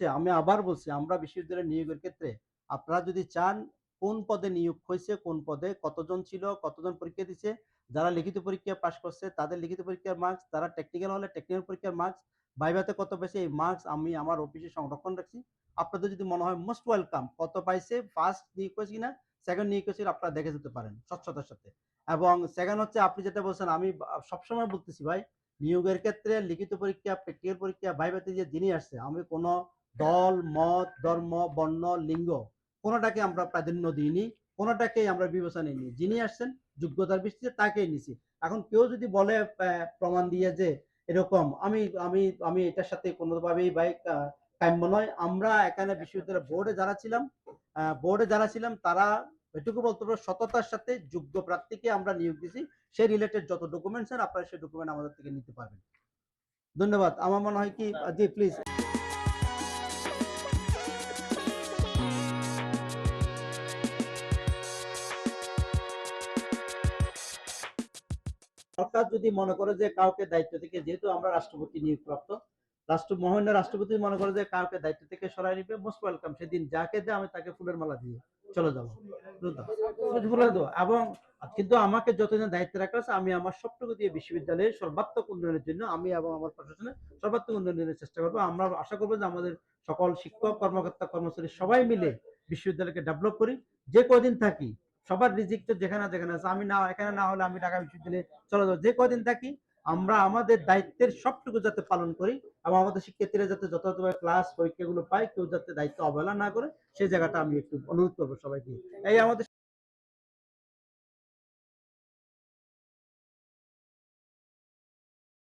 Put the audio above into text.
হচ্ছে, আমি আবার বলছি, আমরা বিশ্ববিদ্যালয়ের নিয়োগের ক্ষেত্রে আপনারা যদি চান কোন পদে নিয়োগ হয়েছে, কোন পদে কতজন ছিল, কতজন পরীক্ষা দিছে, যারা লিখিত পরীক্ষা পাস করছে তাদের লিখিত পরীক্ষার মার্কস, তারা টেকনিক্যাল হলে টেকনিক্যাল পরীক্ষার মার্কস, ভাইভাতে কত পেয়েছে এই মার্কস আমি আমার অফিসে সংরক্ষণ রাখছি। আপনাদের যদি মনে হয় মোস্ট ওয়েলকাম, কত পাইছে, ফার্স্ট নিয়োগ হয়েছে কিনা, সেকেন্ড নিয়োগ হয়েছে আপনারা দেখে যেতে পারেন স্বচ্ছতার সাথে। এবং সেকেন্ড হচ্ছে আপনি যেটা বলছেন, আমি সবসময় বলতেছি ভাই, নিয়োগের ক্ষেত্রে লিখিত পরীক্ষা, প্র্যাকটিক্যাল পরীক্ষা, ভাইভাতে যে যিনি আসছে, আমি কোনো দল, মত, ধর্ম, বর্ণ, লিঙ্গ কোনোটাকে আমরা প্রাধান্য দিইনি, কোনোটাকেই আমরা বিবেচনায় নিই। যিনি আসছেন যোগ্যতার ভিত্তিতে তাকেই নিছি। এখন কেউ যদি বলে প্রমাণ দিয়ে যে এরকম, আমি আমি আমি এটার সাথে কোনোভাবেই ভাই কাম্য নয়। আমরা এখানে বিশ্ববিদ্যালয় বোর্ডে যারা ছিলাম তারা এটুকু বলতে পারবো সততার সাথে যোগ্য প্রার্থীকে আমরা নিয়োগ দিছি। সেই রিলেটেড যত ডকুমেন্টস আপনারা সেই ডকুমেন্ট আমাদের থেকে নিতে পারবেন। ধন্যবাদ। আমার মনে হয় কি, জি প্লিজ। সরকার যদি মনে করে যে কাউকে দায়িত্ব থেকে, যেহেতু আমরা রাষ্ট্রপতি নিয়োগপ্রাপ্ত, মহামান্য রাষ্ট্রপতি মনে করে যে কাউকে দায়িত্ব থেকে সরাই নিবে, মোস্ট ওয়েলকাম। সেদিন যাকে দেয় আমি তাকে ফুলের মালা দিয়ে চলে যাবো, ফুলে দেবো। এবং কিন্তু আমাকে যতদিন দায়িত্বে রাখা আছে, আমি আমার সবটুকু দিয়ে বিশ্ববিদ্যালয়ের সর্বাত্মক উন্নয়নের জন্য আমি এবং আমার প্রশাসনের সর্বাত্মক উন্নয়নের চেষ্টা করবো। আমরা আশা করবো যে আমাদের সকল শিক্ষক, কর্মকর্তা, কর্মচারী সবাই মিলে বিশ্ববিদ্যালয়কে ডেভেলপ করি। যে কদিন থাকি, সবার রিজিক তো যেখানে যেখানে আছে, আমি না এখানে না হলে আমি ঢাকা বিশ্ববিদ্যালয়ে চলে যাবো। যে কদিন থাকি আমরা আমাদের দায়িত্বের সবটুকু যাতে পালন করি এবং আমাদের শিক্ষার্থীরা যাতে যথাযথভাবে ক্লাস পরীক্ষাগুলো পায়, কেউ যাতে দায়িত্ব অবহেলা না করে, সেই জায়গাটা আমি একটু অনুরোধ করবো সবাইকে। এই আমাদের